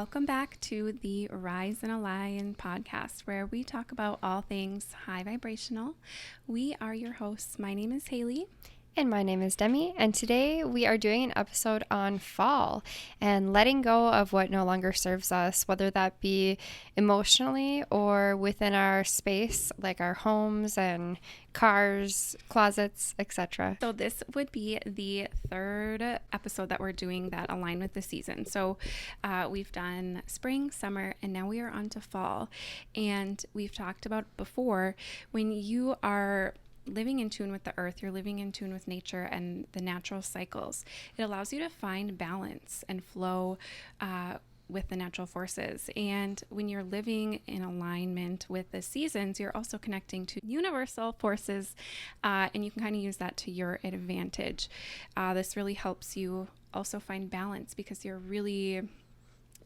Welcome back to the Rise and Align podcast, where we talk about all things high vibrational. We are your hosts. My name is Halie. And my name is Demi, and today we are doing an episode on fall and letting go of what no longer serves us, whether that be emotionally or within our space, like our homes and cars, closets, etc. So this would be the third episode that we're doing that align with the season. So we've done spring, summer, and now we are on to fall. And we've talked about before, when you are living in tune with the earth, you're living in tune with nature and the natural cycles. It allows you to find balance and flow with the natural forces. And when you're living in alignment with the seasons, you're also connecting to universal forces, and you can kind of use that to your advantage. This really helps you also find balance because you're really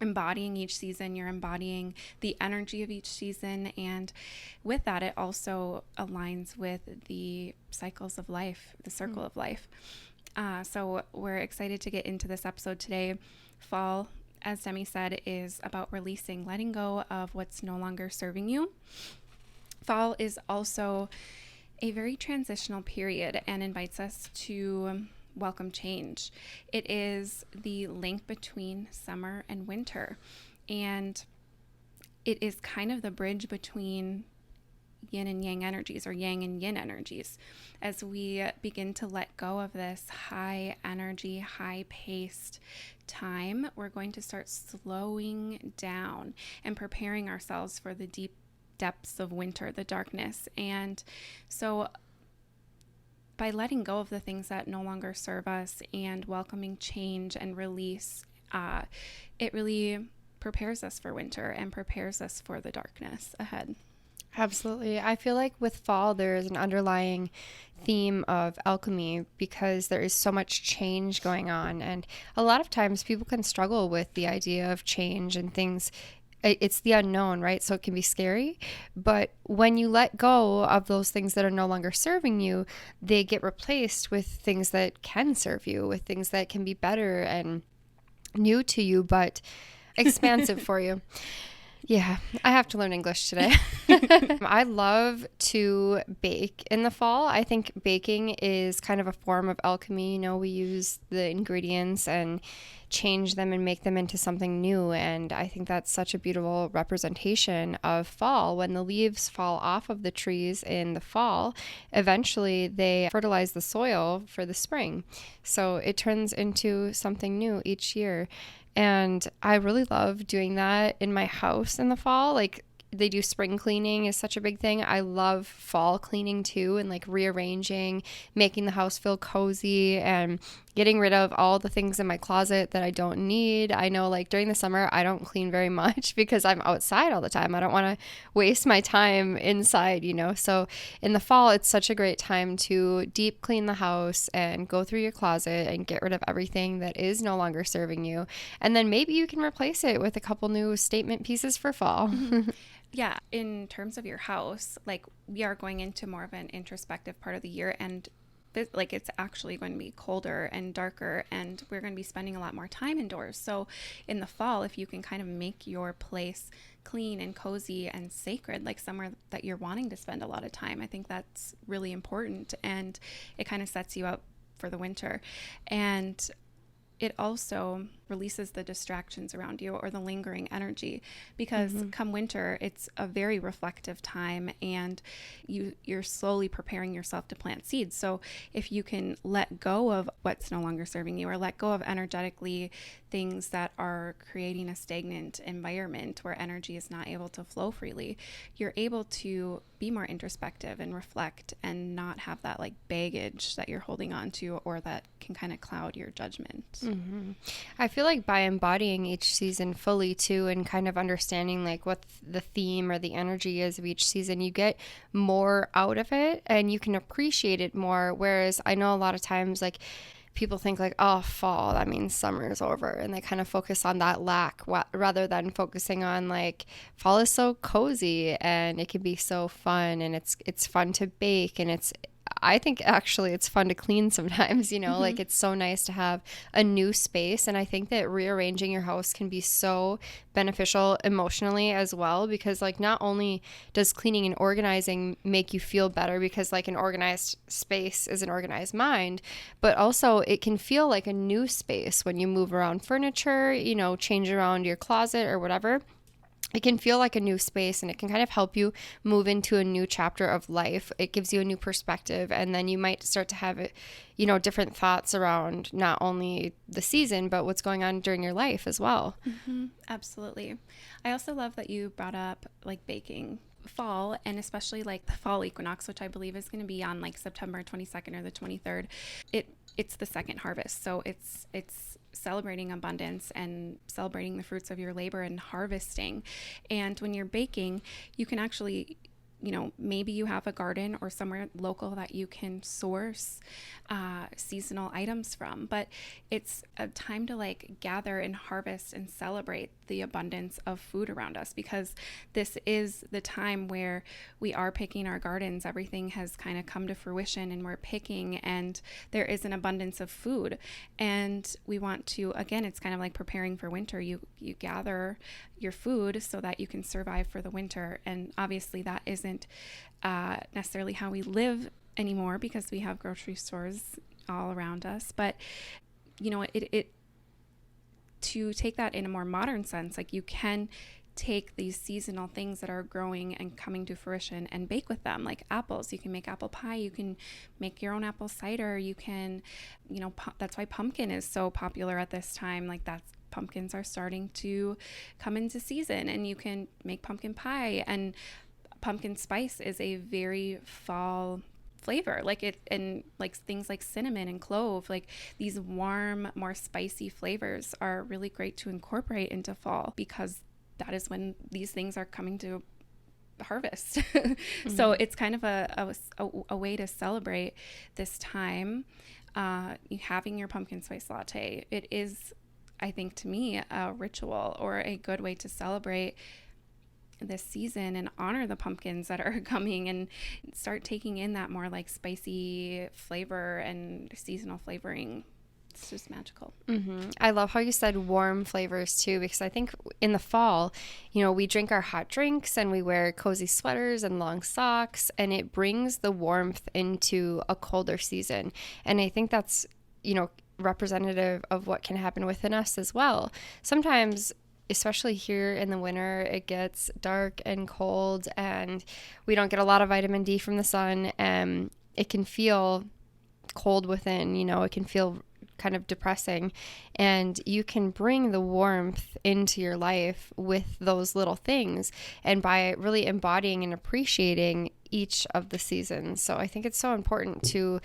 embodying each season, you're embodying the energy of each season, and with that it also aligns with the cycles of life, the circle of life. So we're excited to get into this episode today. Fall, as Demi said, is about releasing, letting go of what's no longer serving you. Fall is also a very transitional period and invites us to welcome change. It is the link between summer and winter, and it is kind of the bridge between yin and yang energies, or yang and yin energies. As we begin to let go of this high energy, high paced time, we're going to start slowing down and preparing ourselves for the deep depths of winter, the darkness. And so by letting go of the things that no longer serve us and welcoming change and release, it really prepares us for winter and prepares us for the darkness ahead. Absolutely. I feel like with fall, there is an underlying theme of alchemy because there is so much change going on. And a lot of times people can struggle with the idea of change and things. It's the unknown, right? So it can be scary. But when you let go of those things that are no longer serving you, they get replaced with things that can serve you, with things that can be better and new to you, but expansive for you. Yeah, I have to learn English today. I love to bake in the fall. I think baking is kind of a form of alchemy. You know, we use the ingredients and change them and make them into something new. And I think that's such a beautiful representation of fall. When the leaves fall off of the trees in the fall, eventually they fertilize the soil for the spring. So it turns into something new each year. And I really love doing that in my house in the fall. Like, they do spring cleaning is such a big thing. I love fall cleaning too, and like rearranging, making the house feel cozy and getting rid of all the things in my closet that I don't need. I know, like, during the summer, I don't clean very much because I'm outside all the time. I don't want to waste my time inside, you know? So in the fall, it's such a great time to deep clean the house and go through your closet and get rid of everything that is no longer serving you. And then maybe you can replace it with a couple new statement pieces for fall. Mm-hmm. Yeah, in terms of your house, like, we are going into more of an introspective part of the year, and it's actually going to be colder and darker, and we're going to be spending a lot more time indoors. So in the fall, if you can kind of make your place clean and cozy and sacred, like somewhere that you're wanting to spend a lot of time, I think that's really important, and it kind of sets you up for the winter. And it also releases the distractions around you or the lingering energy, because come winter, it's a very reflective time, and you're slowly preparing yourself to plant seeds. So if you can let go of what's no longer serving you, or let go of energetically things that are creating a stagnant environment where energy is not able to flow freely, you're able to be more introspective and reflect and not have that like baggage that you're holding on to, or that can kind of cloud your judgment. I feel like by embodying each season fully too, and kind of understanding like what the theme or the energy is of each season, you get more out of it and you can appreciate it more. Whereas I know a lot of times, like, people think like, oh, fall, that means summer's over, and they kind of focus on that lack rather than focusing on like, fall is so cozy and it can be so fun, and it's fun to bake, and I think actually it's fun to clean sometimes, like it's so nice to have a new space. And I think that rearranging your house can be so beneficial emotionally as well, because like not only does cleaning and organizing make you feel better, because like an organized space is an organized mind, but also it can feel like a new space when you move around furniture, change around your closet or whatever. It can feel like a new space, and it can kind of help you move into a new chapter of life. It gives you a new perspective, and then you might start to have, different thoughts around not only the season, but what's going on during your life as well. Mm-hmm. Absolutely. I also love that you brought up like baking. Fall, and especially like the fall equinox, which I believe is going to be on like September 22nd or the 23rd. It's the second harvest, so it's celebrating abundance and celebrating the fruits of your labor and harvesting. And when you're baking, you can actually, maybe you have a garden or somewhere local that you can source seasonal items from, but it's a time to like gather and harvest and celebrate the abundance of food around us, because this is the time where we are picking our gardens. Everything has kind of come to fruition and we're picking, and there is an abundance of food. And we want to, again, it's kind of like preparing for winter. You gather your food so that you can survive for the winter. And obviously that isn't necessarily how we live anymore, because we have grocery stores all around us. But it to take that in a more modern sense, like you can take these seasonal things that are growing and coming to fruition and bake with them, like apples. You can make apple pie, you can make your own apple cider, you can, that's why pumpkin is so popular at this time. Like pumpkins are starting to come into season, and you can make pumpkin pie. And pumpkin spice is a very fall flavor, like it, and like things like cinnamon and clove, like these warm, more spicy flavors are really great to incorporate into fall, because that is when these things are coming to harvest. Mm-hmm. So it's kind of a way to celebrate this time. Having your pumpkin spice latte, it is, I think, to me, a ritual or a good way to celebrate this season and honor the pumpkins that are coming, and start taking in that more like spicy flavor and seasonal flavoring. It's just magical. Mm-hmm. I love how you said warm flavors too, because I think in the fall, we drink our hot drinks and we wear cozy sweaters and long socks, and it brings the warmth into a colder season. And I think that's, representative of what can happen within us as well. Sometimes, especially here in the winter, it gets dark and cold, and we don't get a lot of vitamin D from the sun, and it can feel cold within, it can feel kind of depressing, and you can bring the warmth into your life with those little things, and by really embodying and appreciating each of the seasons. So I think it's so important to,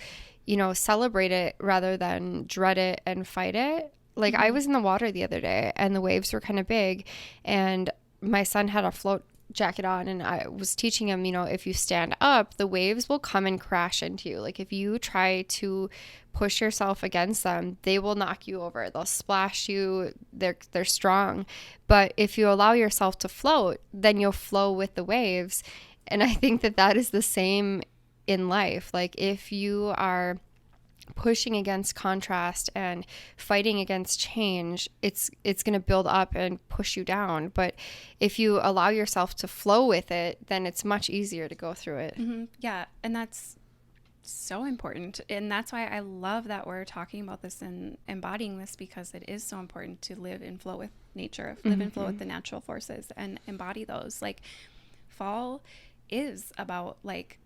celebrate it rather than dread it and fight it. Like, I was in the water the other day, and the waves were kind of big, and my son had a float jacket on, and I was teaching him, if you stand up, the waves will come and crash into you. Like, if you try to push yourself against them, they will knock you over. They'll splash you. They're strong. But if you allow yourself to float, then you'll flow with the waves. And I think that is the same in life. Like, if you are pushing against contrast and fighting against change, it's going to build up and push you down. But if you allow yourself to flow with it, then it's much easier to go through it. Mm-hmm. Yeah. And that's so important. And that's why I love that we're talking about this and embodying this, because it is so important to live in flow with nature, live in flow with the natural forces, and embody those. Like, fall is about like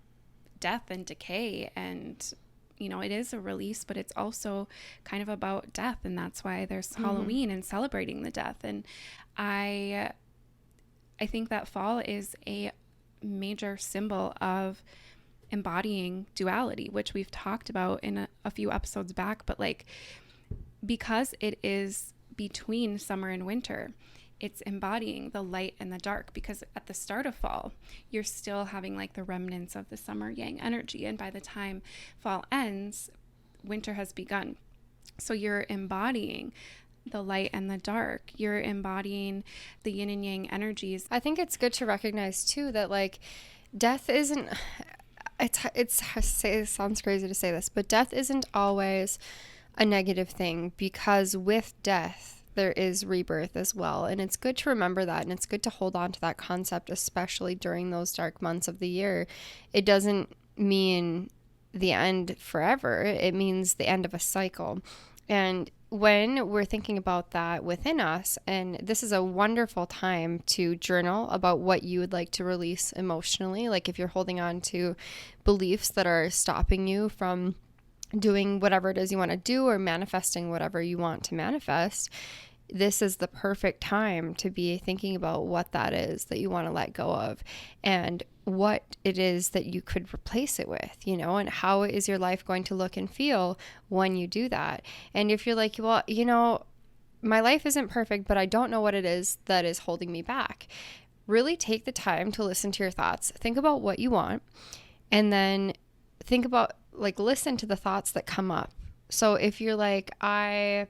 death and decay, and it is a release, but it's also kind of about death. And that's why there's Halloween and celebrating the death. And I think that fall is a major symbol of embodying duality, which we've talked about in a few episodes back. But like, because it is between summer and winter, it's embodying the light and the dark, because at the start of fall, you're still having like the remnants of the summer yang energy. And by the time fall ends, winter has begun. So you're embodying the light and the dark. You're embodying the yin and yang energies. I think it's good to recognize too that like death isn't, it sounds crazy to say this, but death isn't always a negative thing, because with death there is rebirth as well. And it's good to remember that, and it's good to hold on to that concept, especially during those dark months of the year. It doesn't mean the end forever. It means the end of a cycle. And when we're thinking about that within us, and this is a wonderful time to journal about what you would like to release emotionally. Like if you're holding on to beliefs that are stopping you from doing whatever it is you want to do or manifesting whatever you want to manifest, this is the perfect time to be thinking about what that is that you want to let go of, and what it is that you could replace it with, and how is your life going to look and feel when you do that. And if you're like, well, my life isn't perfect, but I don't know what it is that is holding me back, really take the time to listen to your thoughts. Think about what you want, and then think about, listen to the thoughts that come up. So if you're like, I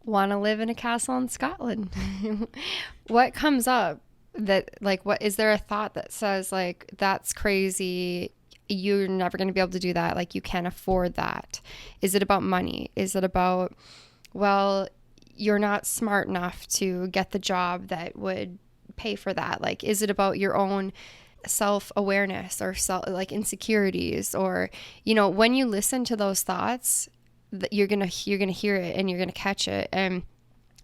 want to live in a castle in Scotland, what comes up? That, what is there a thought that says, that's crazy, you're never going to be able to do that, you can't afford that? Is it about money? Is it about, well, you're not smart enough to get the job that would pay for that? Is it about your own self-awareness or insecurities? Or when you listen to those thoughts, you're gonna hear it, and you're gonna catch it. And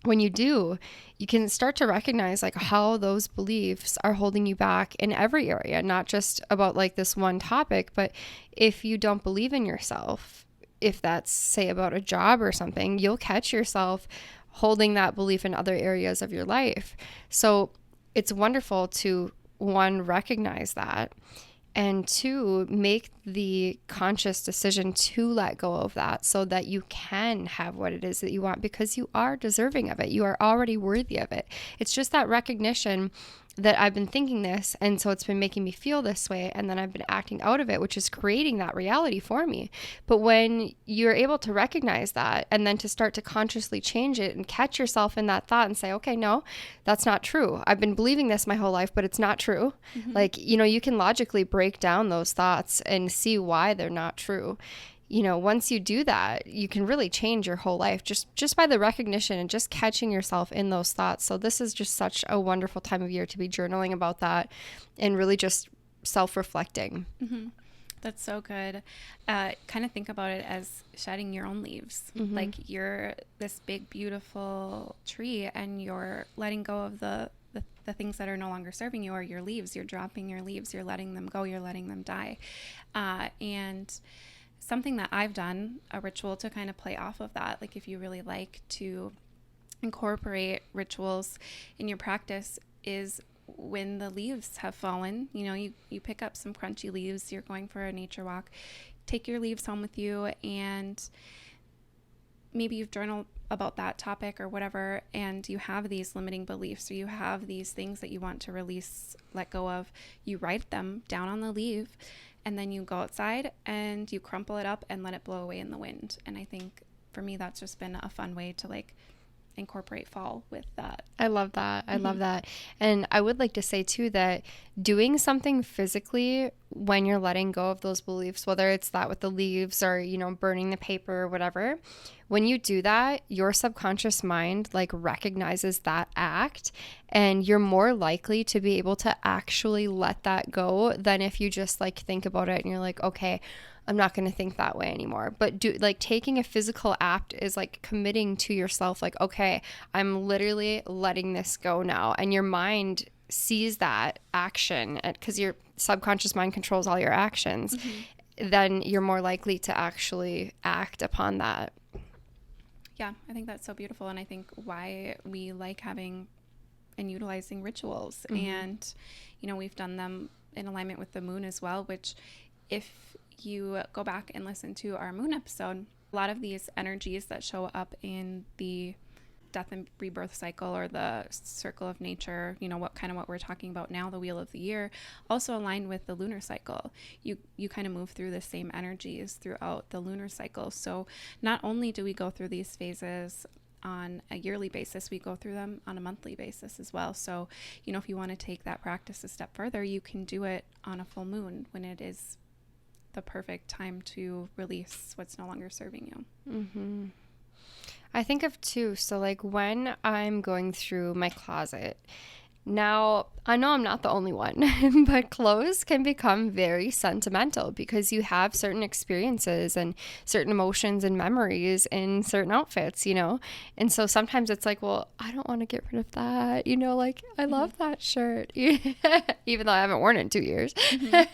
when you do, you can start to recognize how those beliefs are holding you back in every area, not just about this one topic. But if you don't believe in yourself, if that's, say, about a job or something, you'll catch yourself holding that belief in other areas of your life. So it's wonderful to, one, recognize that, and two, make the conscious decision to let go of that, so that you can have what it is that you want, because you are deserving of it. You are already worthy of it. It's just that recognition that I've been thinking this, and so it's been making me feel this way, and then I've been acting out of it, which is creating that reality for me. But when you're able to recognize that, and then to start to consciously change it and catch yourself in that thought and say, okay, no, that's not true. I've been believing this my whole life, but it's not true. Mm-hmm. You can logically break down those thoughts and see why they're not true. Once you do that, you can really change your whole life just by the recognition and just catching yourself in those thoughts. So this is just such a wonderful time of year to be journaling about that, and really just self-reflecting. Mm-hmm. That's so good. Kind of think about it as shedding your own leaves. Mm-hmm. You're this big, beautiful tree, and you're letting go of the things that are no longer serving you, or your leaves. You're dropping your leaves. You're letting them go. You're letting them die. And something that I've done, a ritual to kind of play off of that, if you really like to incorporate rituals in your practice, is when the leaves have fallen, you pick up some crunchy leaves, you're going for a nature walk, take your leaves home with you, and maybe you've journaled about that topic or whatever, and you have these limiting beliefs, or you have these things that you want to release, let go of. You write them down on the leaf, and then you go outside and you crumple it up and let it blow away in the wind. And I think for me, that's just been a fun way to incorporate fall with that. I love that. I love that. And I would like to say too, that doing something physically when you're letting go of those beliefs, whether it's that with the leaves or, burning the paper or whatever, when you do that, your subconscious mind recognizes that act, and you're more likely to be able to actually let that go than if you just think about it and you're like, okay, I'm not going to think that way anymore. But taking a physical act is committing to yourself, okay, I'm literally letting this go now. And your mind sees that action, because your subconscious mind controls all your actions. Mm-hmm. Then you're more likely to actually act upon that. Yeah, I think that's so beautiful. And I think why we like having and utilizing rituals. Mm-hmm. And, we've done them in alignment with the moon as well, which if you go back and listen to our moon episode, a lot of these energies that show up in the death and rebirth cycle, or the circle of nature, what we're talking about now, the wheel of the year, also align with the lunar cycle. You kind of move through the same energies throughout the lunar cycle. So not only do we go through these phases on a yearly basis. We go through them on a monthly basis as well. So, if you want to take that practice a step further, you can do it on a full moon when it is the perfect time to release what's no longer serving you. Mm-hmm. I think of too, so like when I'm going through my closet, now I know I'm not the only one, but clothes can become very sentimental because you have certain experiences and certain emotions and memories in certain outfits, And so sometimes it's like, well, I don't want to get rid of that, like I love that shirt, even though I haven't worn it in 2 years. Or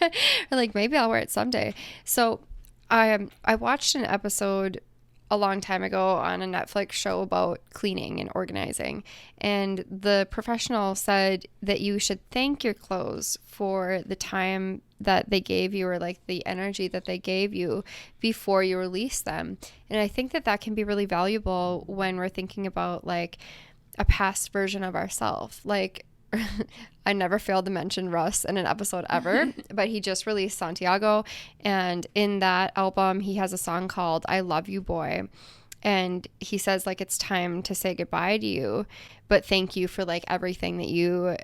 like maybe I'll wear it someday. So I watched an episode a long time ago on a Netflix show about cleaning and organizing. And the professional said that you should thank your clothes for the time that they gave you or like the energy that they gave you before you release them. And I think that that can be really valuable when we're thinking about like a past version of ourselves. Like I never failed to mention Russ in an episode ever, but he just released Santiago. And in that album, he has a song called I Love You Boy. And he says like, it's time to say goodbye to you, but thank you for like everything that you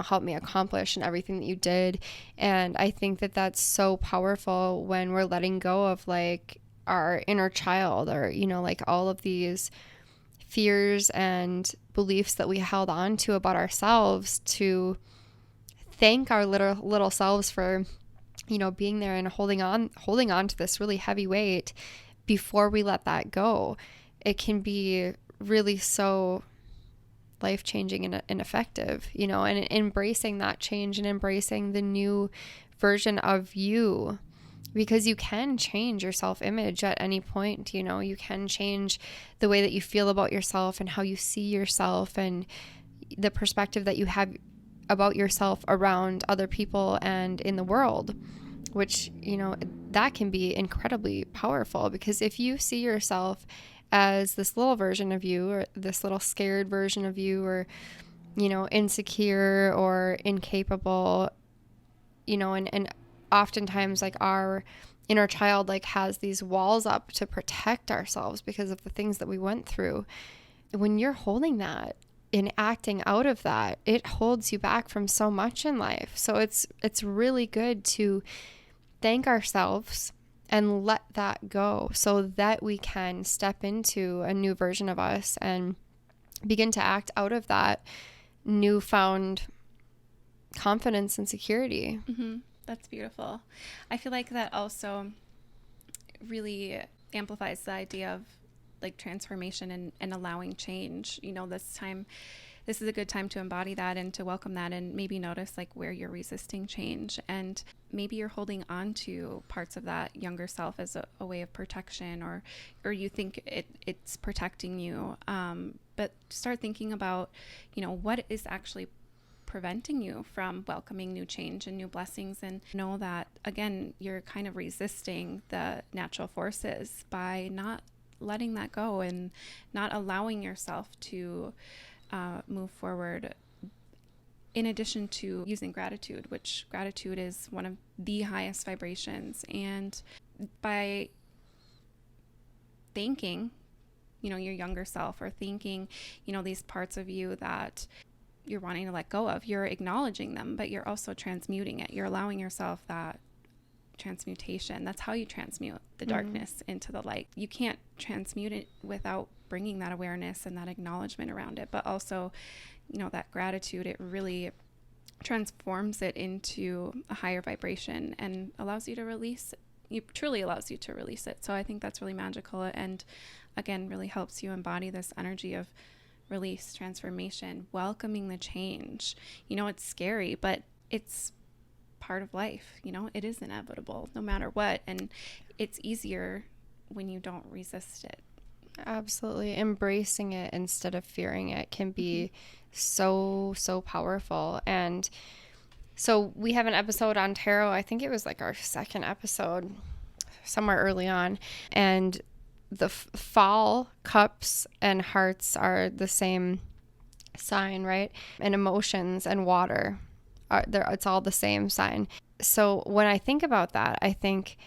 helped me accomplish and everything that you did. And I think that that's so powerful when we're letting go of like our inner child or, like all of these fears and beliefs that we held on to about ourselves, to thank our little selves for, being there and holding on to this really heavy weight before we let that go. It can be really so life-changing and effective, and embracing that change and embracing the new version of you. Because you can change your self-image at any point, you can change the way that you feel about yourself and how you see yourself and the perspective that you have about yourself around other people and in the world, which, that can be incredibly powerful. Because if you see yourself as this little version of you or this little scared version of you or, insecure or incapable, and oftentimes like our inner child like has these walls up to protect ourselves because of the things that we went through. When you're holding that and acting out of that, it holds you back from so much in life. So it's really good to thank ourselves and let that go so that we can step into a new version of us and begin to act out of that newfound confidence and security. Mm-hmm. That's beautiful. I feel like that also really amplifies the idea of like transformation and allowing change. This is a good time to embody that and to welcome that and maybe notice like where you're resisting change. And maybe you're holding on to parts of that younger self as a way of protection or you think it's protecting you. But start thinking about, what is actually preventing you from welcoming new change and new blessings, and know that again you're kind of resisting the natural forces by not letting that go and not allowing yourself to move forward, in addition to using gratitude, which gratitude is one of the highest vibrations. And by thanking your younger self or thanking these parts of you that you're wanting to let go of, you're acknowledging them, but you're also transmuting it. You're allowing yourself that transmutation. That's how you transmute the darkness into the light. You can't transmute it without bringing that awareness and that acknowledgement around it, but also, that gratitude, it really transforms it into a higher vibration and allows you to release it. Truly allows you to release it. So I think that's really magical and again, really helps you embody this energy of release, transformation, welcoming the change. It's scary, but it's part of life. It is inevitable no matter what. And it's easier when you don't resist it. Absolutely. Embracing it instead of fearing it can be so powerful. And so we have an episode on tarot. I think it was like our second episode somewhere early on. And the fall cups and hearts are the same sign, right? And emotions and water it's all the same sign. So when I think about that, I think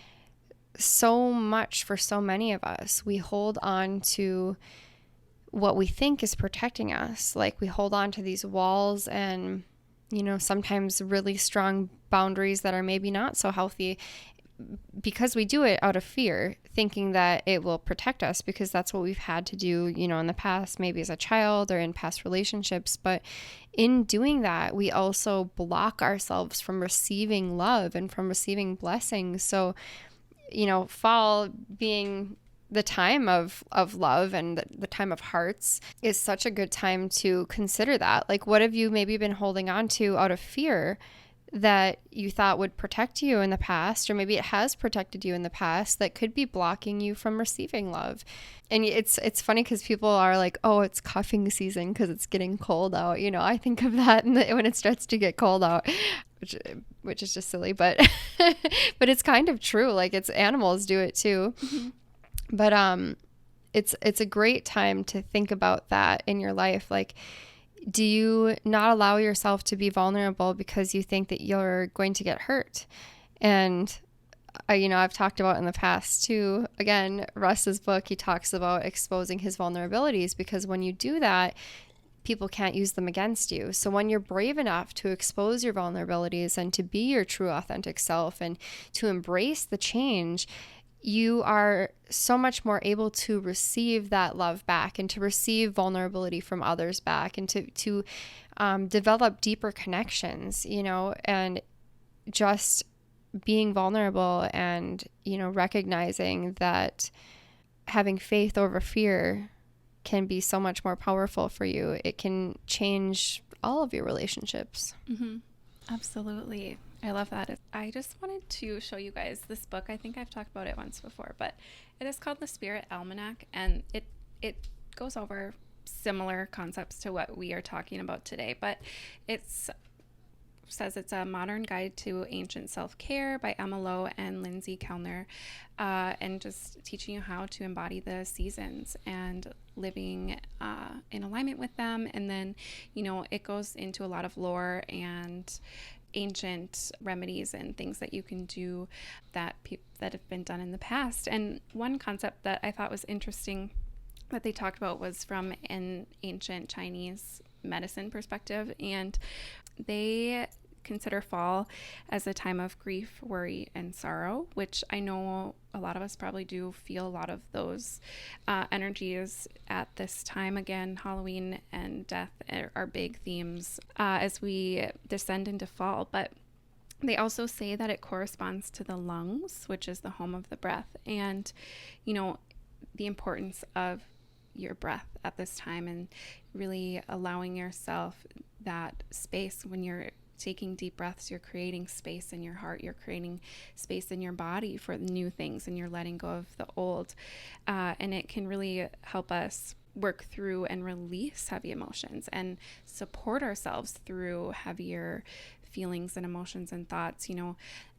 so much for so many of us, we hold on to what we think is protecting us. Like we hold on to these walls and, sometimes really strong boundaries that are maybe not so healthy, because we do it out of fear, thinking that it will protect us because that's what we've had to do, in the past, maybe as a child or in past relationships. But in doing that, we also block ourselves from receiving love and from receiving blessings. So, fall being the time of love and the time of hearts is such a good time to consider that. Like, what have you maybe been holding on to out of fear that you thought would protect you in the past, or maybe it has protected you in the past, that could be blocking you from receiving love? And it's funny because people are like, oh, it's cuffing season because it's getting cold out. I think of that when it starts to get cold out, which is just silly, but but it's kind of true. Like, it's animals do it too. Mm-hmm. But it's a great time to think about that in your life. Like, do you not allow yourself to be vulnerable because you think that you're going to get hurt? And I've talked about in the past too, again, Russ's book, he talks about exposing his vulnerabilities, because when you do that, people can't use them against you. So when you're brave enough to expose your vulnerabilities and to be your true authentic self and to embrace the change, you are so much more able to receive that love back and to receive vulnerability from others back, and to develop deeper connections, and just being vulnerable and, recognizing that having faith over fear can be so much more powerful for you. It can change all of your relationships. Mm-hmm. Absolutely. I love that. I just wanted to show you guys this book. I think I've talked about it once before, but it is called The Spirit Almanac, and it goes over similar concepts to what we are talking about today, but says it's a modern guide to ancient self-care by Emma Lowe and Lindsay Kellner, and just teaching you how to embody the seasons and living in alignment with them. And then, it goes into a lot of lore and ancient remedies and things that you can do that have been done in the past. And one concept that I thought was interesting that they talked about was from an ancient Chinese medicine perspective, and they consider fall as a time of grief, worry, and sorrow, which I know a lot of us probably do feel a lot of those energies at this time. Again, Halloween and death are big themes as we descend into fall, but they also say that it corresponds to the lungs, which is the home of the breath, and the importance of your breath at this time, and really allowing yourself that space. When you're taking deep breaths, you're creating space in your heart, you're creating space in your body for new things, and you're letting go of the old, and it can really help us work through and release heavy emotions and support ourselves through heavier feelings and emotions and thoughts.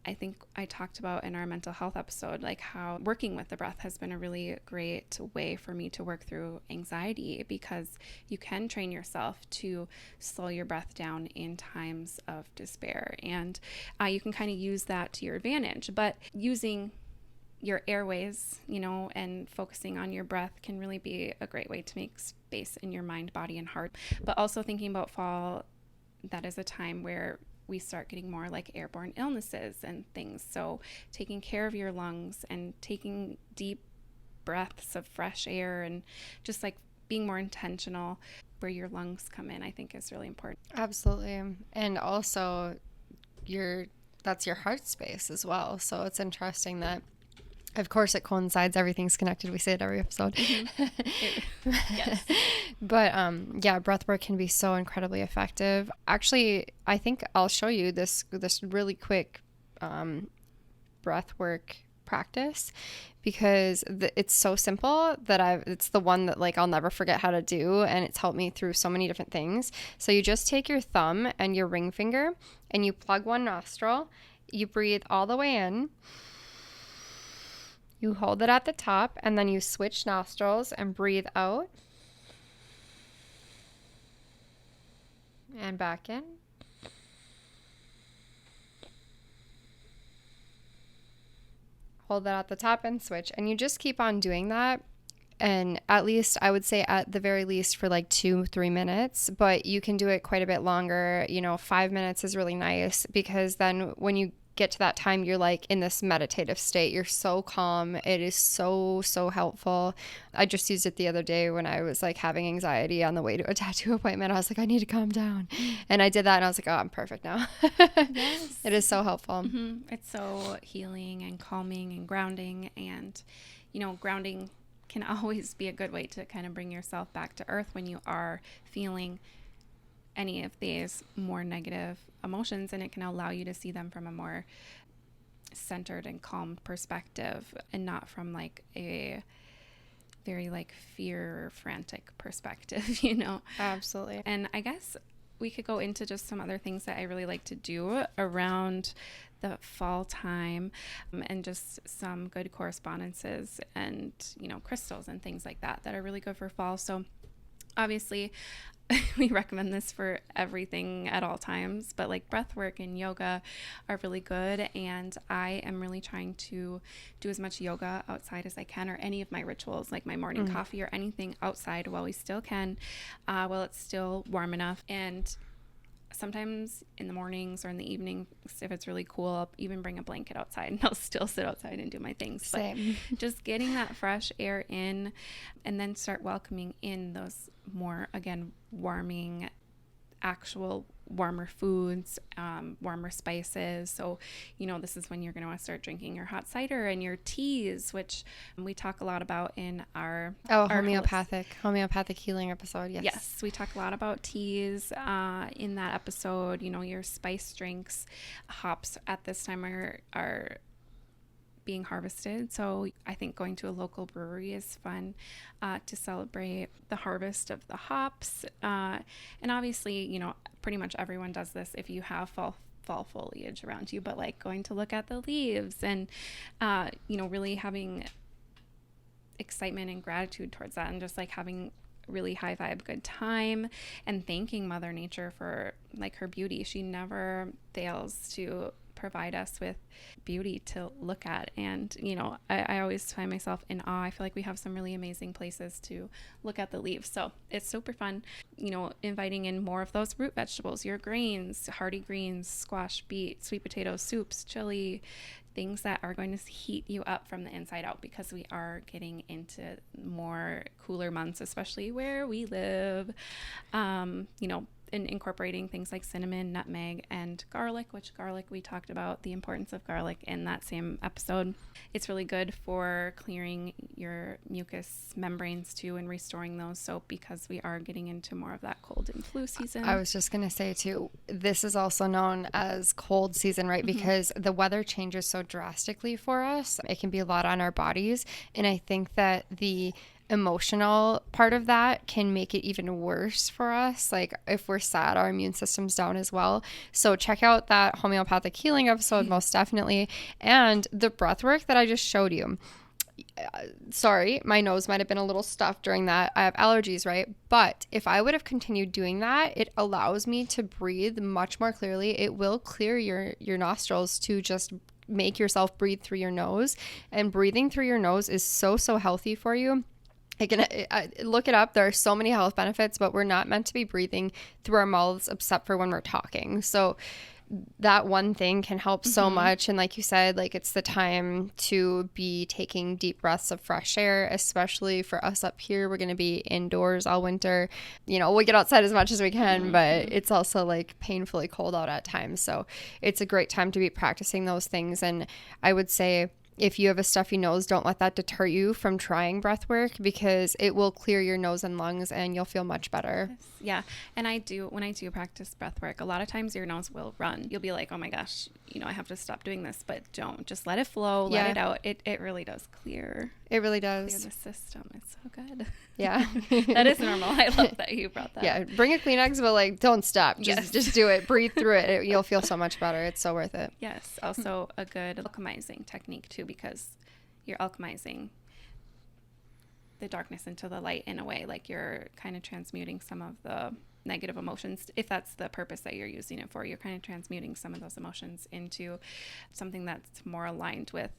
I think I talked about in our mental health episode, like how working with the breath has been a really great way for me to work through anxiety, because you can train yourself to slow your breath down in times of despair. And you can kind of use that to your advantage, but using your airways, and focusing on your breath can really be a great way to make space in your mind, body, and heart. But also thinking about fall, that is a time where we start getting more like airborne illnesses and things. So taking care of your lungs and taking deep breaths of fresh air and just like being more intentional where your lungs come in, I think is really important. Absolutely. And also that's your heart space as well. So it's interesting that, of course, it coincides. Everything's connected. We say it every episode. Mm-hmm. Yes. But yeah, breath work can be so incredibly effective. Actually, I think I'll show you this really quick breath work practice, because it's so simple that it's the one that like I'll never forget how to do, and it's helped me through so many different things. So you just take your thumb and your ring finger and you plug one nostril, you breathe all the way in. You hold it at the top, and then you switch nostrils and breathe out. And back in. Hold that at the top and switch. And you just keep on doing that And at least, I would say at the very least for like 2-3 minutes, but you can do it quite a bit longer. 5 minutes is really nice, because then when you get to that time, you're like in this meditative state. You're so calm. It is so, so helpful. I just used it the other day when I was like having anxiety on the way to a tattoo appointment. I was like, I need to calm down. And I did that, and I was like, oh, I'm perfect now. Yes. It is so helpful. It's so healing and calming and grounding. And, grounding can always be a good way to kind of bring yourself back to earth when you are feeling any of these more negative emotions, and it can allow you to see them from a more centered and calm perspective, and not from like a very like fear frantic perspective. Absolutely. And I guess we could go into just some other things that I really like to do around the fall time, and just some good correspondences and crystals and things like that are really good for fall. So obviously we recommend this for everything at all times, but like breath work and yoga are really good. And I am really trying to do as much yoga outside as I can, or any of my rituals, like my morning coffee or anything outside while we still can, while it's still warm enough. And sometimes in the mornings or in the evenings, if it's really cool, I'll even bring a blanket outside and I'll still sit outside and do my things. Same. But just getting that fresh air in, and then start welcoming in those more, again, warming, actual warmer foods, warmer spices. So, this is when you're going to want to start drinking your hot cider and your teas, which we talk a lot about in our homeopathic healing episode. Yes, we talk a lot about teas in that episode. Your spice drinks. Hops at this time are being harvested, so I think going to a local brewery is fun to celebrate the harvest of the hops, and obviously pretty much everyone does this if you have fall foliage around you, but like going to look at the leaves and really having excitement and gratitude towards that, and just like having really high vibe good time, and thanking Mother Nature for like her beauty. She never fails to provide us with beauty to look at, and I always find myself in awe. I feel like we have some really amazing places to look at the leaves, so it's super fun inviting in more of those root vegetables, your greens, hardy greens, squash, beet, sweet potatoes, soups, chili, things that are going to heat you up from the inside out, because we are getting into more cooler months, especially where we live. And incorporating things like cinnamon, nutmeg, and garlic, which garlic, we talked about the importance of garlic in that same episode. It's really good for clearing your mucous membranes too, and restoring those. So because we are getting into more of that cold and flu season. I was just going to say too, this is also known as cold season, right? Because the weather changes so drastically for us. It can be a lot on our bodies. And I think that the emotional part of that can make it even worse for us. Like if we're sad, our immune system's down as well. So check out that homeopathic healing episode, most definitely. And the breath work that I just showed you. Sorry, my nose might have been a little stuffed during that. I have allergies, right? But if I would have continued doing that, it allows me to breathe much more clearly. It will clear your nostrils to just make yourself breathe through your nose. And breathing through your nose is so, so healthy for you. Look it up. There are so many health benefits, but we're not meant to be breathing through our mouths except for when we're talking. So that one thing can help so much. And like you said, like it's the time to be taking deep breaths of fresh air, especially for us up here. We're going to be indoors all winter. We get outside as much as we can, but it's also like painfully cold out at times. So it's a great time to be practicing those things. And I would say, if you have a stuffy nose, don't let that deter you from trying breath work, because it will clear your nose and lungs and you'll feel much better. Yes. Yeah. And when I do practice breath work, a lot of times your nose will run. You'll be like, oh my gosh, I have to stop doing this, but don't. Just let it flow, let it out. It really does clear. It really does. Clear the system. It's so good. Yeah. That is normal. I love that you brought that. Yeah. Bring a Kleenex, but like, don't stop. Just do it. Breathe through it. You'll feel so much better. It's so worth it. Yes. Also a good alchemizing technique too, because you're alchemizing the darkness into the light in a way, like you're kind of transmuting some of the negative emotions. If that's the purpose that you're using it for, you're kind of transmuting some of those emotions into something that's more aligned with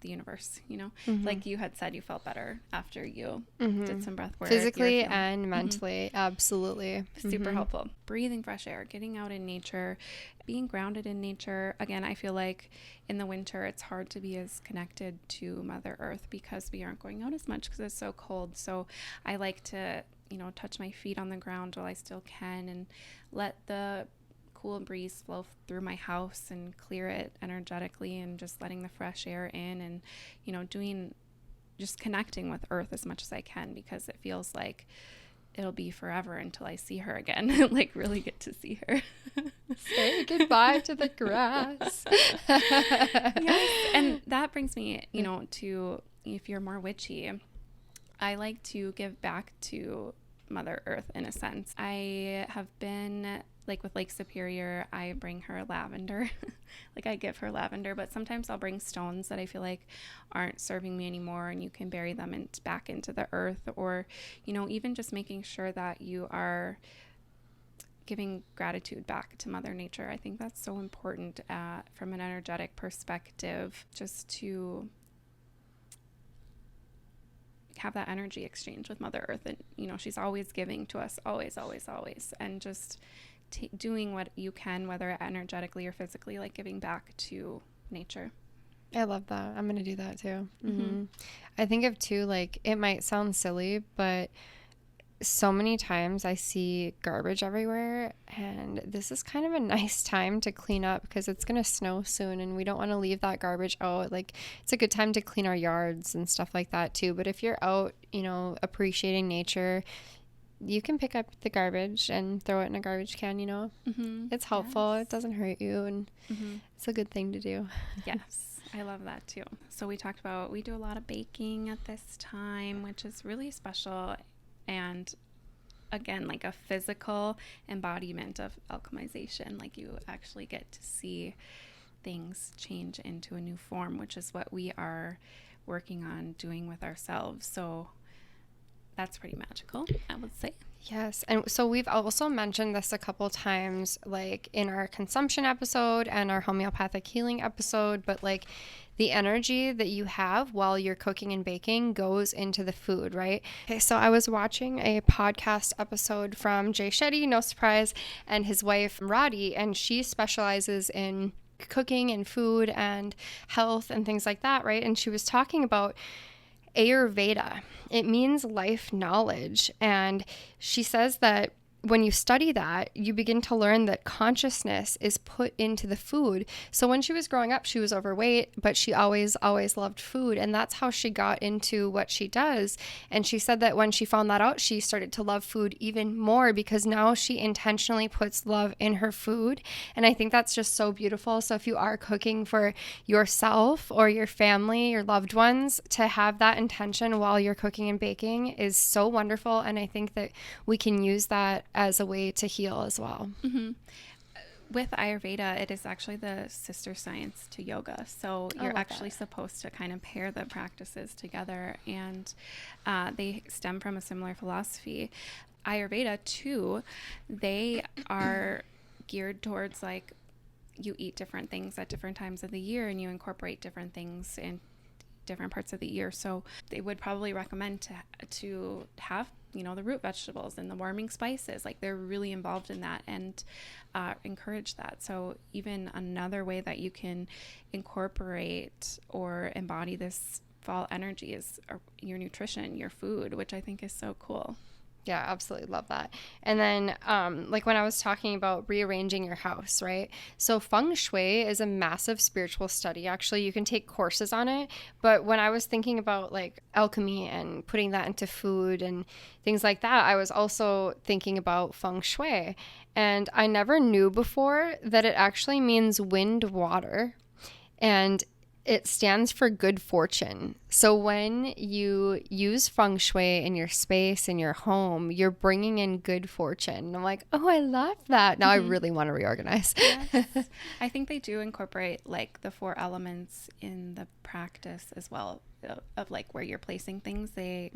the universe, Mm-hmm. like you had said, you felt better after you Mm-hmm. did some breath work. Physically and mentally. Mm-hmm. Absolutely. Super helpful. Breathing fresh air, getting out in nature, being grounded in nature. Again, I feel like in the winter, it's hard to be as connected to Mother Earth because we aren't going out as much because it's so cold. So I like to, touch my feet on the ground while I still can and let the cool breeze flow through my house and clear it energetically, and just letting the fresh air in, and just connecting with Earth as much as I can, because it feels like it'll be forever until I see her again. Like really get to see her. Say goodbye to the grass. Yes. And that brings me to, if you're more witchy, I like to give back to Mother Earth in a sense. I have been like with Lake Superior, I bring her lavender. Like I give her lavender, but sometimes I'll bring stones that I feel like aren't serving me anymore, and you can bury them back into the earth, or, even just making sure that you are giving gratitude back to Mother Nature. I think that's so important from an energetic perspective, just to have that energy exchange with Mother Earth. And, she's always giving to us, always, always, always. And just doing what you can, whether energetically or physically, like giving back to nature. I love that. I'm going to do that too. Mm-hmm. I think of too, like, it might sound silly, but so many times I see garbage everywhere, and this is kind of a nice time to clean up because it's going to snow soon and we don't want to leave that garbage out. Like, it's a good time to clean our yards and stuff like that too. But if you're out, appreciating nature, you can pick up the garbage and throw it in a garbage can, Mm-hmm. It's helpful. Yes. It doesn't hurt you, and it's a good thing to do. Yes, I love that too. So we talked about, we do a lot of baking at this time, which is really special. And again, like a physical embodiment of alchemization, like you actually get to see things change into a new form, which is what we are working on doing with ourselves. So that's pretty magical, I would say. Yes. And so we've also mentioned this a couple times, like in our consumption episode and our homeopathic healing episode, but like the energy that you have while you're cooking and baking goes into the food, right? Okay, so I was watching a podcast episode from Jay Shetty, no surprise, and his wife, Roddy, and she specializes in cooking and food and health and things like that, right? And she was talking about Ayurveda. It means life knowledge. And she says that when you study that, you begin to learn that consciousness is put into the food. So when she was growing up, she was overweight, but she always loved food. And that's how she got into what she does. And she said that when she found that out, she started to love food even more because now she intentionally puts love in her food. And I think that's just so beautiful. So if you are cooking for yourself or your family, your loved ones, to have that intention while you're cooking and baking is so wonderful. And I think that we can use that as a way to heal as well. Mm-hmm. With Ayurveda, it is actually the sister science to yoga. So you're actually supposed to kind of pair the practices together, and they stem from a similar philosophy. Ayurveda too, they are geared towards like you eat different things at different times of the year and you incorporate different things in different parts of the year. So they would probably recommend to have the root vegetables and the warming spices. Like they're really involved in that and encourage that. So even another way that you can incorporate or embody this fall energy is your nutrition, your food, which I think is so cool. Yeah, absolutely love that. And then like when I was talking about rearranging your house, right? So feng shui is a massive spiritual study. Actually, you can take courses on it. But when I was thinking about like alchemy and putting that into food and things like that, I was also thinking about feng shui. And I never knew before that it actually means wind water. And it stands for good fortune. So when you use feng shui in your space, in your home, you're bringing in good fortune. And I'm like, oh, I love that. Now I really want to reorganize. Yes. I think they do incorporate like the 4 elements in the practice as well of like where you're placing things. They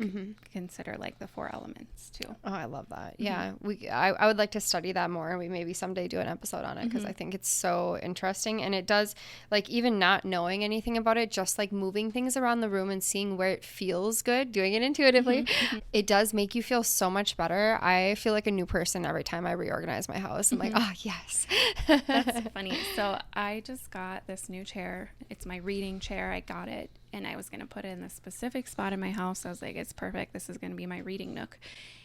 consider like the 4 elements too. Oh, I love that. Yeah. I would like to study that more. We maybe someday do an episode on it because I think it's so interesting. And it does, like, even not knowing anything about it, just like moving things around the room and seeing where it feels good, doing it intuitively, it does make you feel so much better. I feel like a new person every time I reorganize my house. I'm like, oh, yes. That's funny. So I just got this new chair. It's my reading chair. I got it and I was going to put it in a specific spot in my house. I was like, it's perfect. This is going to be my reading nook.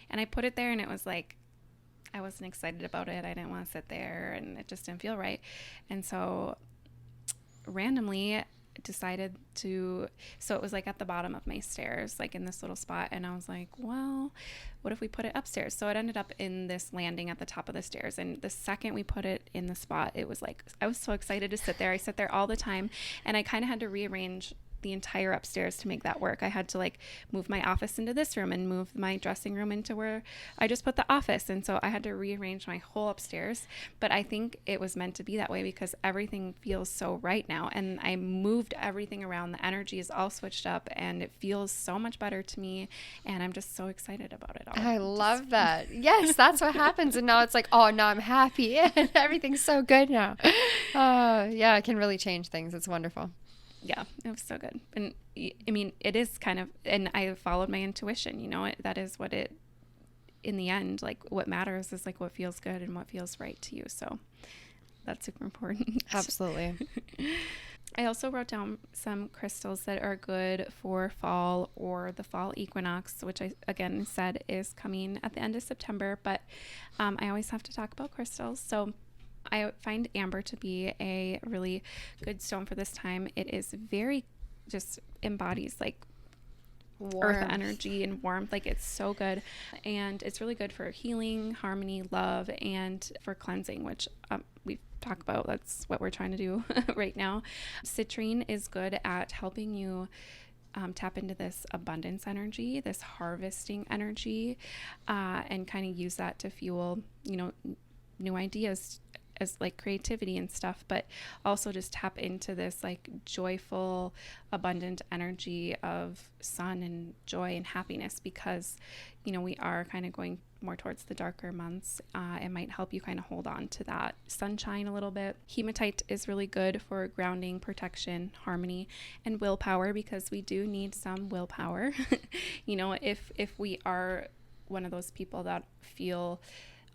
And I put it there and it was like, I wasn't excited about it. I didn't want to sit there and it just didn't feel right. And so randomly decided to, so it was like at the bottom of my stairs, like in this little spot. And I was like, well, what if we put it upstairs? So it ended up in this landing at the top of the stairs. And the second we put it in the spot, it was like, I was so excited to sit there. I sit there all the time and I kind of had to rearrange the entire upstairs to make that work. I had to like move my office into this room and move my dressing room into where I just put the office. And so I had to rearrange my whole upstairs. But I think it was meant to be that way because everything feels so right now. And I moved everything around. The energy is all switched up and it feels so much better to me. And I'm just so excited about it all. I love that. Yes, that's what happens. And now it's like, oh, now I'm happy and everything's so good now. Yeah, it can really change things. It's wonderful. Yeah, it was so good. And I mean, it is kind of, and I followed my intuition, you know, that is what it, in the end, like what matters is like what feels good and what feels right to you. So that's super important. Absolutely. I also wrote down some crystals that are good for fall or the fall equinox, which I, again, said is coming at the end of September, but I always have to talk about crystals. So I find amber to be a really good stone for this time. It is very, just embodies like earth energy and warmth. Like it's so good. And it's really good for healing, harmony, love, and for cleansing, which we've talked about. That's what we're trying to do right now. Citrine is good at helping you tap into this abundance energy, this harvesting energy, and kind of use that to fuel, you know, new ideas as like creativity and stuff, but also just tap into this like joyful, abundant energy of sun and joy and happiness because, you know, we are kind of going more towards the darker months. It might help you kind of hold on to that sunshine a little bit. Hematite is really good for grounding, protection, harmony, and willpower because we do need some willpower. You know, if we are one of those people that feel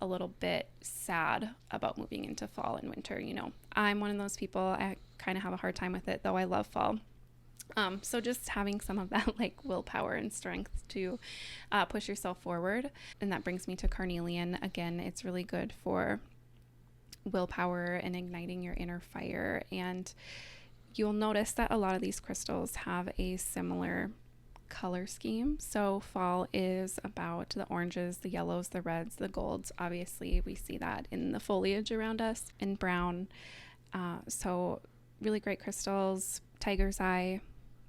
a little bit sad about moving into fall and winter. You know, I'm one of those people. I kind of have a hard time with it, though I love fall. So just having some of that like willpower and strength to push yourself forward. And that brings me to carnelian. Again, it's really good for willpower and igniting your inner fire. And you'll notice that a lot of these crystals have a similar color scheme. So fall is about the oranges, the yellows, the reds, the golds. Obviously, we see that in the foliage around us, in brown. So really great crystals. Tiger's eye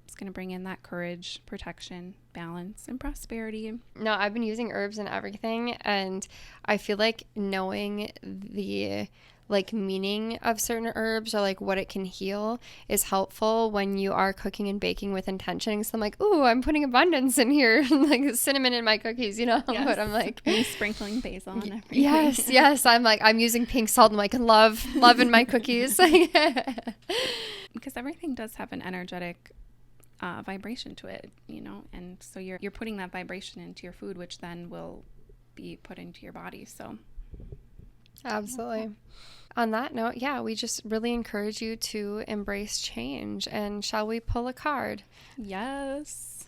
is going to bring in that courage, protection, balance, and prosperity. No, I've been using herbs and everything, and I feel like knowing the like meaning of certain herbs or like what it can heal is helpful when you are cooking and baking with intention. So I'm like, ooh, I'm putting abundance in here, like cinnamon in my cookies, you know. Yes. But I'm like, and sprinkling basil on everything. Yes. I'm like, I'm using pink salt and like love in my cookies. Because everything does have an energetic vibration to it, you know, and so you're putting that vibration into your food, which then will be put into your body. So absolutely. On that note, yeah, we just really encourage you to embrace change. And shall we pull a card? Yes.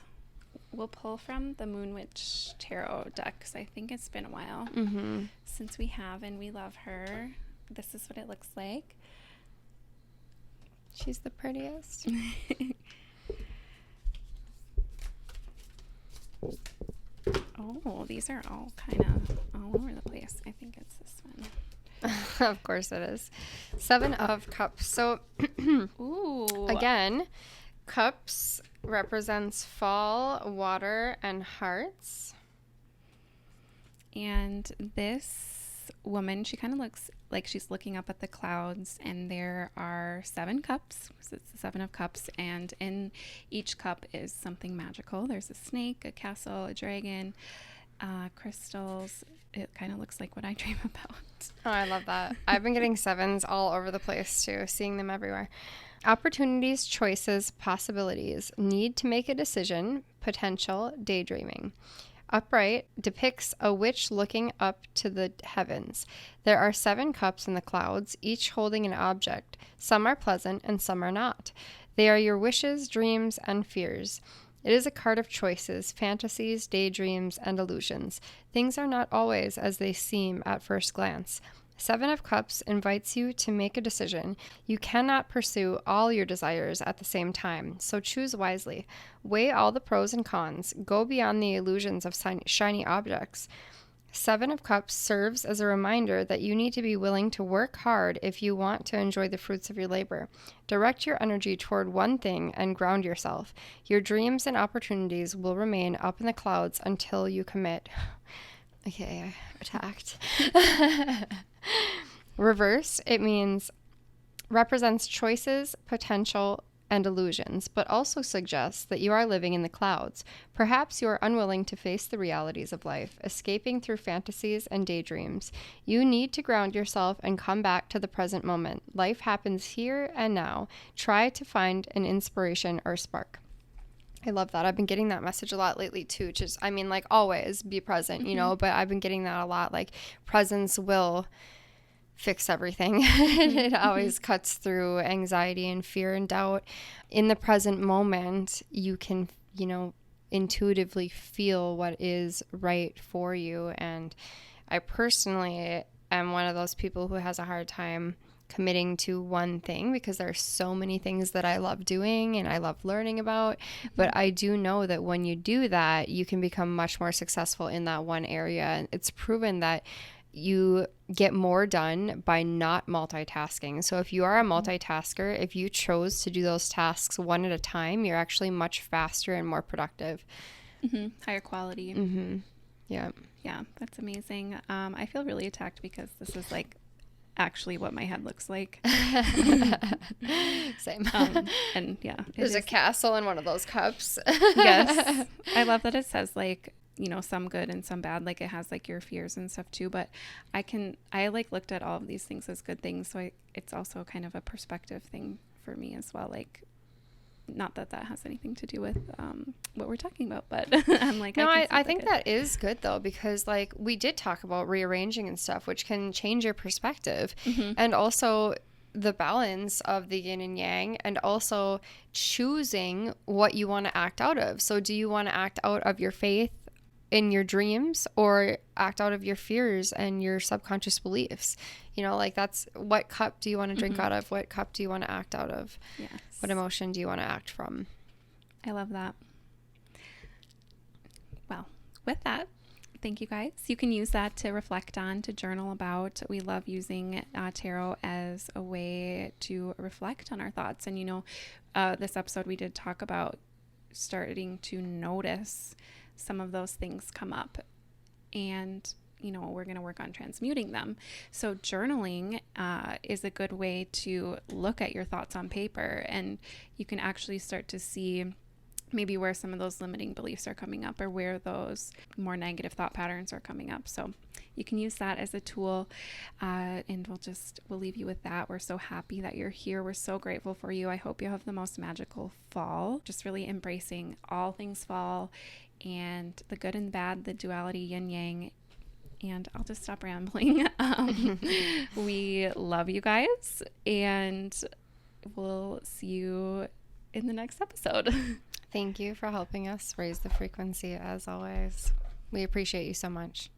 We'll pull from the Moon Witch Tarot deck because I think it's been a while since we have, and we love her. This is what it looks like. She's the prettiest. Oh, these are all kind of all over the place. I think it's this one. Of course it is. 7 of Cups. So, Ooh. again, cups represents fall, water, and hearts. And this woman, she kind of looks like she's looking up at the clouds, and there are 7 cups. So it's the 7 of cups, and in each cup is something magical. There's a snake, a castle, a dragon, crystals. It kind of looks like what I dream about. Oh, I love that. I've been getting 7s all over the place too, seeing them everywhere. Opportunities, choices, possibilities, need to make a decision, potential, daydreaming. Upright depicts a witch looking up to the heavens. There are 7 cups in the clouds, each holding an object. Some are pleasant and some are not. They are your wishes, dreams, and fears. It is a card of choices, fantasies, daydreams, and illusions. Things are not always as they seem at first glance. 7 of Cups invites you to make a decision. You cannot pursue all your desires at the same time, so choose wisely. Weigh all the pros and cons. Go beyond the illusions of shiny objects. 7 of Cups serves as a reminder that you need to be willing to work hard if you want to enjoy the fruits of your labor. Direct your energy toward one thing and ground yourself. Your dreams and opportunities will remain up in the clouds until you commit. Okay, attacked. Reverse, it means represents choices, potential, and illusions, but also suggests that you are living in the clouds. Perhaps you are unwilling to face the realities of life, escaping through fantasies and daydreams. You need to ground yourself and come back to the present moment. Life happens here and now. Try to find an inspiration or spark. I love that. I've been getting that message a lot lately too. Just, I mean, like always be present, you know, but I've been getting that a lot. Like presence will fix everything. It always cuts through anxiety and fear and doubt. In the present moment, you can, you know, intuitively feel what is right for you. And I personally am one of those people who has a hard time committing to one thing because there are so many things that I love doing and I love learning about. But I do know that when you do that, you can become much more successful in that one area. And it's proven that you get more done by not multitasking. So if you are a multitasker, if you chose to do those tasks one at a time, you're actually much faster and more productive. Higher quality. Yeah. Yeah, that's amazing. I feel really attacked because this is like actually what my head looks like. Same. And yeah, there's a castle in one of those cups. Yes. I love that it says like, you know, some good and some bad. Like it has like your fears and stuff too, but I like looked at all of these things as good things. So it's also kind of a perspective thing for me as well. Like, not that that has anything to do with what we're talking about, but I'm like, no, I think that is good though, because like we did talk about rearranging and stuff, which can change your perspective, and also the balance of the yin and yang, and also choosing what you want to act out of. So do you want to act out of your faith in your dreams or act out of your fears and your subconscious beliefs? You know, like that's what cup do you want to drink out of? What cup do you want to act out of? Yes. What emotion do you want to act from? I love that. Well, with that, thank you guys. You can use that to reflect on, to journal about. We love using tarot as a way to reflect on our thoughts. And, you know, this episode we did talk about starting to notice some of those things come up, and you know, we're going to work on transmuting them. So journaling is a good way to look at your thoughts on paper, and you can actually start to see maybe where some of those limiting beliefs are coming up or where those more negative thought patterns are coming up. So you can use that as a tool, and we'll leave you with that. We're so happy that you're here. We're so grateful for you. I hope you have the most magical fall, just really embracing all things fall and the good and bad, the duality, yin yang. And I'll just stop rambling. We love you guys, and we'll see you in the next episode. Thank you for helping us raise the frequency as always. We appreciate you so much.